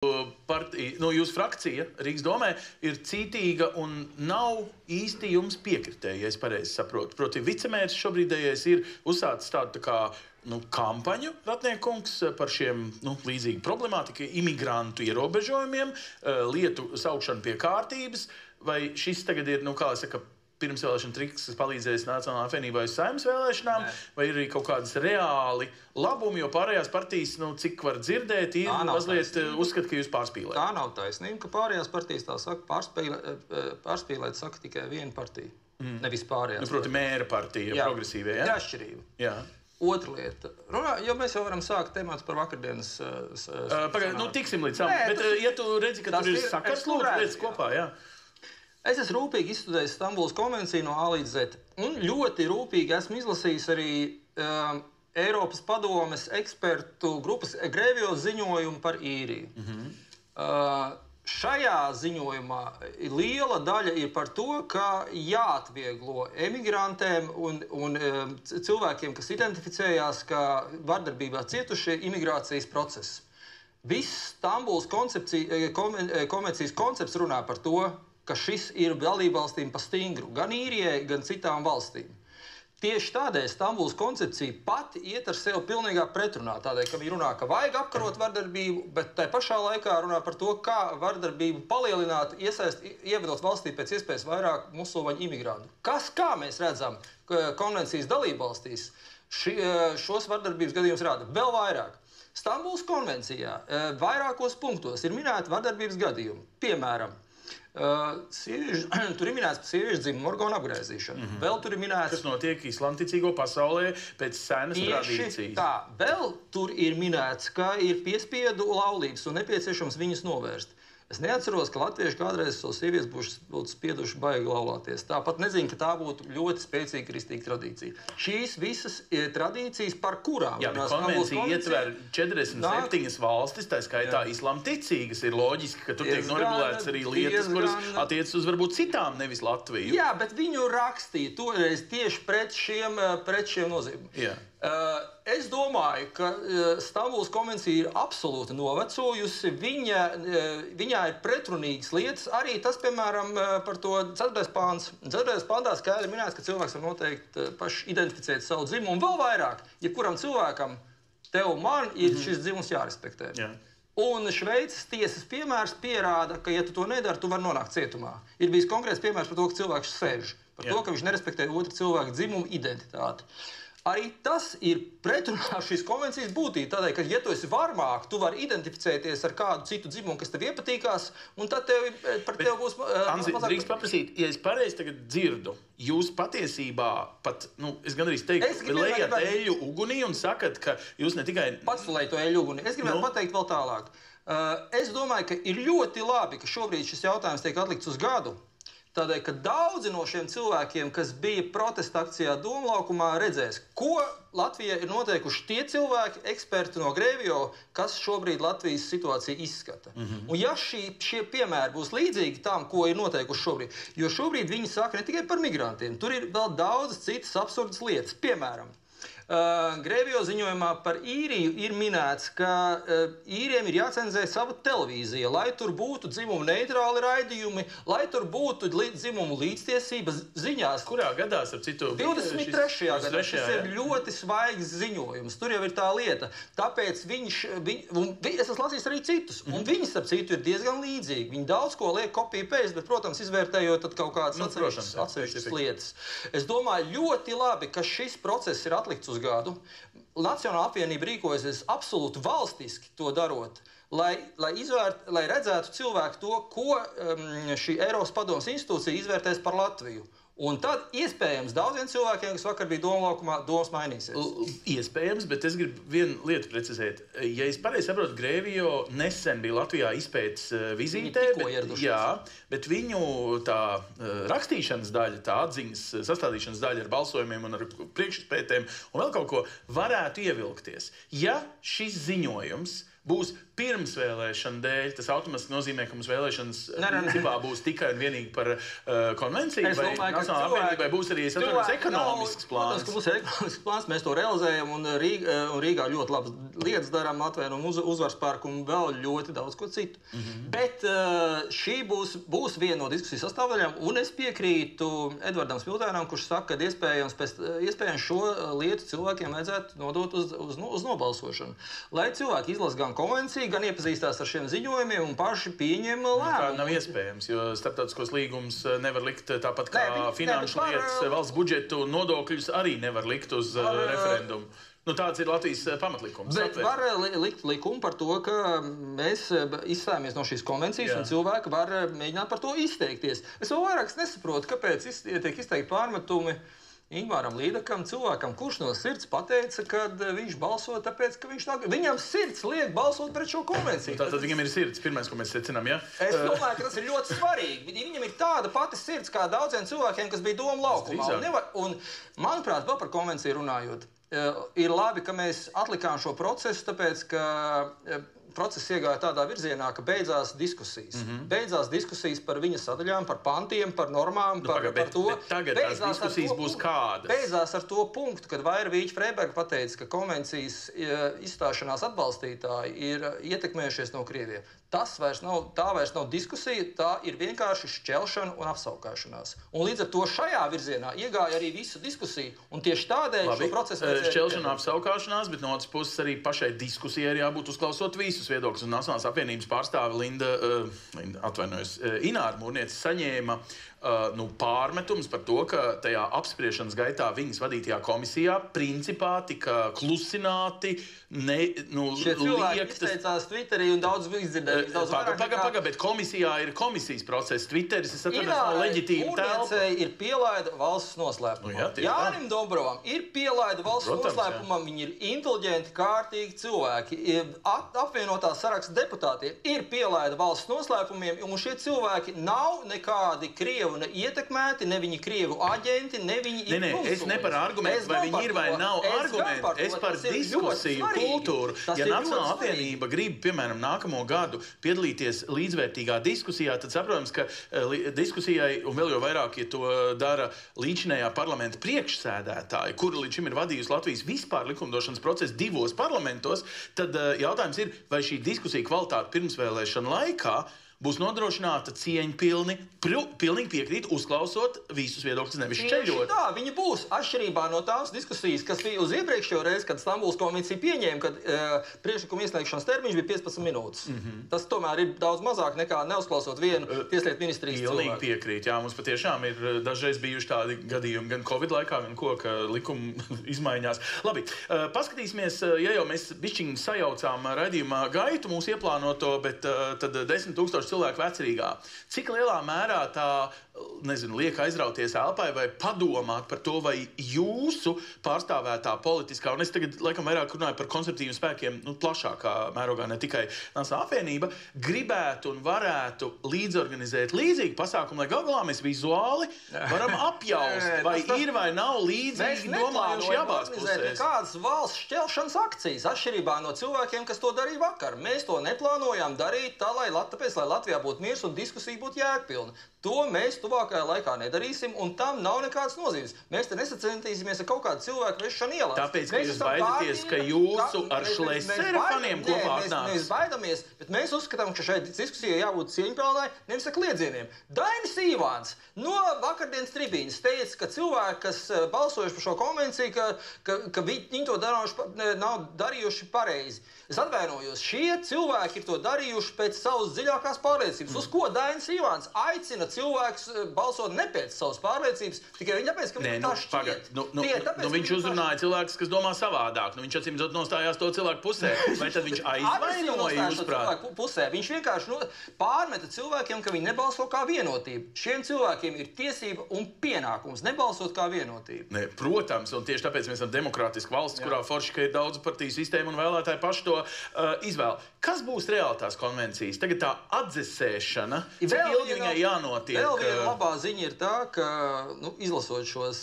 partija, jūsu frakcija Rīgas domē ir cītīga un nav īsti jums piekritēja, ja es pareizi saprotu. Proti, vicemērs šobrīdējais ir uzsācis tādu tā kā kampaņu, Ratniekungs, par šiem līdzīgi problemātika, imigrantu ierobežojumiem, lietu saukšanu pie kārtības, vai šis tagad ir, kā lai saka, pirmsvēlēšana triks, kas palīdzēs Nacionālajai apvienībai uz Saeimas vēlēšanām, vai ir arī kaut kādas reāli labumi, jo pārējās partijas, cik var dzirdēt, ir mazliet uzskata, ka jūs pārspīlējat. Tā nav taisnība, ka pārējās partijas tā saka, pārspīlēt saka tikai viena partija, nevis pārējās. Proti mēra partija, progresīvie, ja? Ir atšķirība. Jā. Otra lieta. Jo mēs jau varam sākt temats par vakardienas... Pagaid, tiksim līdz tam, bet ja tu redzi, ka tur ir sakars, lūdzu, redz kopā, jā. Es esmu rūpīgi izstudējis Stambulas konvenciju no A līdz Z. Un ļoti rūpīgi esmu izlasījis arī Eiropas padomes ekspertu grupas Grēvio ziņojumu par īriju. Šajā ziņojumā liela daļa ir par to, ka jāatvieglo emigrantiem un cilvēkiem, kas identificējās kā vardarbībā cietušie imigrācijas process. Viss Stambulas konvencijas koncepts runā par to, ka šis ir dalībvalstīm pa stingru, gan īrijai, gan citām valstīm. Tieši tādēļ Stambulas koncepcija pati iet ar sevi pilnīgā pretrunā. Tādēļ, ka viņi runā, ka vajag apkarot vardarbību, bet tai pašā laikā runā par to, kā vardarbību palielināt, ievedot valstī pēc iespējas vairāk musulmaņu imigrantu. Kā mēs redzam konvencijas dalībvalstīs, šos vardarbības gadījumus rāda vēl vairāk. Stambulas konvencijā vairākos punktos ir minēti vardarbības gadījumi. Piemēram, tur ir minēts par sieviešu dzimumu orgānu apgrēzīšanu. Vēl tur ir minēts... Kas notiek islamticīgo pasaulē pēc senas tradīcijas. Tieši tā. Vēl tur ir minēts, ka ir piespiedu laulības un nepieciešams viņus novērst. Es neatceros, ka latvieši kādreiz savus sievietes būtu spieduši baigi laulāties. Tāpat nezinu, ka tā būtu ļoti spēcīga kristīga tradīcija. Šīs visas tradīcijas, par kurām... Jā, bet konvencija ietver 47 valstis, tā skaitā islamticīgas, ir loģiski, ka tur tiek noregulētas arī lietas, kuras attiecas uz varbūt citām, nevis Latviju. Jā, bet viņu rakstīja toreiz tieši pret šiem nozīmēm. Jā. Es domāju, ka Stambulas konvencija ir absolūti novecojusi. Viņā ir pretrunīgas lietas. Arī tas, piemēram, par to 4. pāns. 4. pāntā skaidri minēts, ka cilvēks var noteikti paši identificēt savu dzimumu. Vēl vairāk, jebkuram cilvēkam, tev man, ir šis dzimums jārespektē. Jā. Un Šveices tiesas piemērs pierāda, ka, ja tu to nedari, tu vari nonākt cietumā. Ir bijis konkrēts piemērs par to, ka cilvēks sēž. Par to, ka viņš nerespektē otru cilvēku dzimumu identitāti. Arī tas ir pretrunā šīs konvencijas būtība. Tādēļ, ka, ja tu esi varmāk, tu vari identificēties ar kādu citu dzimumu, kas tev iepatīkās, un tad par tevi būs Anzi, drīkst paprasīt, ja es pareizi tagad dzirdu, jūs patiesībā pat, es gandrīz teiktu, lejat eļu ugunī un sakat, ka jūs ne tikai... Pats lej to eļu ugunī. Es gribētu pateikt vēl tālāk. Es domāju, ka ir ļoti labi, ka šobrīd šis jautājums tiek atlikts uz gadu. Tādēļ, ka daudzi no šiem cilvēkiem, kas bija protesta akcijā Domlaukumā, redzēs, ko Latvijā ir noteikuši tie cilvēki, eksperti no Grēvio, kas šobrīd Latvijas situāciju izskata. Un ja šie piemēri būs līdzīgi tam, ko ir noteikuši šobrīd, jo šobrīd viņi saka ne tikai par migrantiem, tur ir vēl daudzas citas absurdas lietas. Piemēram, Grēvio ziņojumā par īriju ir minēts, ka īriem ir jācenzē sava televīzija, lai tur būtu dzimumu neitrāli raidījumi, lai tur būtu dzimumu līdztiesības ziņās. Kurā gadā, ar citu? 23. gadā. Šis ir ļoti svaigs ziņojums. Tur jau ir tā lieta. Tāpēc es esmu lasījis arī citus, un viņi, starp citu, ir diezgan līdzīgi. Viņi daudz ko liek copy-paste, bet, protams, izvērtējot tad kaut kādas atsevišķas lietas. Es domāju, ļoti labi, ka šis process ir atlikts uz gadu. Nacionālā apvienība rīkojas absolūti valstiski to darot, lai redzētu cilvēku to, ko šī Eiropas padomes institūcija izvērtēs par Latviju. Un tad, iespējams, daudziem cilvēkiem, kas vakar bija Domlaukumā, domas mainīsies. Iespējams, bet es gribu vienu lietu precizēt. Ja es pareizi saprotu, Grēvio nesen bija Latvijā izpētes vizītē, bet viņu tā rakstīšanas daļa, tā atziņas sastādīšanas daļa ar balsojumiem un ar priekšizpētēm un vēl kaut ko varētu ievilkties. Ja šis ziņojums būs pirmsvēlēšana dēļ. Tas automātiski nozīmē, ka mums vēlēšanas principā būs tikai un vienīgi par konvenciju, vai Nacionālā apvienībai būs arī ekonomisks plāns. Protams, ka mums ir ekonomisks plāns, mēs to realizējam, un Rīgā ļoti labas lietas darām, Latvijā un Uzvaras parku un vēl ļoti daudz ko citu. Bet šī būs viena no diskusijas sastāvdaļām, un es piekrītu Edvardam Smiltēnam, kurš saka, ka iespējams šo lietu cilvēkiem vajadzētu nodot uz nobalsošanu. Lai cilvēki izlas gan konvenciju, gan iepazīstās ar šiem ziņojumiem un paši pieņem lēmumu. Tā nav iespējams, jo starptautiskos līgumus nevar likt tāpat kā finanšu lietas, valsts budžetu un nodokļus arī nevar likt uz referendumu. Tāds ir Latvijas pamatlikums. Bet var likt likumu par to, ka mēs izstājāmies no šīs konvencijas un cilvēki var mēģināt par to izteikties. Es vēl vairāk nesaprotu, kāpēc tiek izteikti pārmetumi Ingmāram Līdakam, cilvēkam, kurš no sirds pateica, ka viņš balso tāpēc, ka viņam sirds liek balsot pret šo konvenciju. Tātad viņam ir sirds, pirmais, ko mēs secinām, ja? Es domāju, ka tas ir ļoti svarīgi. Viņam ir tāda pati sirds kā daudziem cilvēkiem, kas bija Doma laukumā. Un, manuprāt, vēl par konvenciju runājot, ir labi, ka mēs atlikām šo procesu, tāpēc, ka process iegāja tādā virzienā, ka beidzās diskusijas. Beidzās diskusijas par viņa sadaļām, par pantiem, par normām, par to. Tagad tās diskusijas būs kādas? Beidzās ar to punktu, kad Vaira Vīķa Freiberga pateica, ka konvencijas izstāšanās atbalstītāji ir ietekmējušies no Krievijas. Tā vairs nav diskusija, tā ir vienkārši šķelšana un apsaukāšanās. Un līdz ar to šajā virzienā iegāja arī visu diskusiju. Un tieši tādēļ šo procesu šķelšana, apsaukāšanās, bet no otras puses arī pašai diskusijai ir jābūt uzklausot visus viedokļus. Un Nacionālās apvienības pārstāve Ināra Mūrniece saņēma pārmetums par to, ka tajā apspriešanas gaitā viņas vadītajā komisijā principā tika klusināti, šie cilvēki izteicās Twitterī un daudz izdzirdēja. Paga, bet komisijā ir komisijas process. Twitteris, es atceros, nav leģitīma telpa. Mūrniecei ir pielaida valsts noslēpumam. Jānim Dombrovam ir pielaida valsts noslēpumam. Viņi ir inteliģenti, kārtīgi cilvēki. Apvienotās saraksta deputātiem ir pielaida valsts noslēpumiem, un šie cilvēki nav nekādi Krievu ietekmēti, ne viņi Krievu aģenti, ne viņi ir pilsūņi. Es ne par argumentu, vai viņi ir vai nav argumenti. Es par diskusiju kultūru. Ja Nacionālā apvienība grib, piemēram, nākamo gadu piedalīties līdzvērtīgā diskusijā, tad saprotams, ka diskusijai, un vēl jau vairāk, ja to dara līdzinējā parlamenta priekšsēdētāji, kura līdz šim ir vadījusi Latvijas vispār likumdošanas procesu 2 parlamentos, tad jautājums ir, vai šī diskusija kvalitāte pirmsvēlēšana laikā būs nodrošināta cieņpilni, pilnīgi piekrīt, uzklausot visus viedokļus, nevis šķeļot. Tā, viņi būs atšķirībā no tās diskusijas, kas bija uz iepriekšējo reizi, kad Stambulas konvencija pieņēma, kad priekšlikuma iesniegšanas termiņš bija 15 minūtes. Tas tomēr ir daudz mazāk nekā neuzklausot vienu tieslietu ministrijas cilvēku. Pilnīgi piekrīt, jā, mums patiešām ir dažreiz bijuši tādi gadījumi gan Covid laikā, gan ko, ka likuma izmaiņās. Labi, paskatīsimies, ja jau mēs bišķiņi sajaucām raidījumā gaitu mūsu ieplānoto, bet tad 10 000 cilvēku Vecrīgā. Cik lielā mērā tā, liek aizrauties elpai vai padomāt par to, vai jūsu pārstāvētā politiskā, un es tagad laikam vairāk runāju par konservatīviem spēkiem, plašākā mērogā, ne tikai Nacionālā apvienība, gribētu un varētu līdzorganizēt līdzīgi pasākumu, lai galvā mēs vizuāli varam apjaust, vai ir vai nav līdzīgi domājuši abās pusēs. Nekādas valsts šķelšanas akcijas, atšķirībā no cilvēkiem, kas to darīja vakar. Mēs to neplānojām darīt tā, lai Latvijā būtu miers un diskusija būtu jēgpilna. To mēs tuvākajā laikā nedarīsim, un tam nav nekādas nozīmes. Mēs te nesacentīsimies ar kaut kādu cilvēku vešanu ielās. Tāpēc, ka jūs baidaties, ka jūsu ar Šlesera faniem kopā atnāks. Mēs baidamies, bet mēs uzskatām, ka šai diskusijai jābūt cieņpilnai, nevis ar kliedzieniem. Dainis Ivāns no vakardienas tribīnes teica, ka cilvēki, kas balsojuši par šo konvenciju, ka viņi to nav darījuši pareizi. Es atvainojos, šie cilvēki ir to darījuši pēc savas dziļākās pārliecības. Uz ko Dainis Ivāns aicina cilvēks balsot ne pēc savas pārliecības, tikai viņi tāpēc, ka viņi tā šķiet. Viņš uzrunāja cilvēkus, kas domā savādāk. Viņš acīmredzot nostājās to cilvēku pusē. Vai tad viņš aizvainoja jūsuprāt? Viņš vienkārši pārmeta cilvēkiem, ka viņi nebalso kā vienotība. Šiem cilvēkiem ir tiesība un pienākums nebalsot kā vienotība. Protams, un tieši tāpēc mēs esam demokrātiska valsts, kurā forši, ka ir daudz partiju sistēma un vēlētāji paši to izvēl. Kas būs reālās konvencijas? Tagad tā atdzesēšana, cik ilgi viņai jānotiek? Vēl viena labā ziņa ir tā, ka, izlasot šos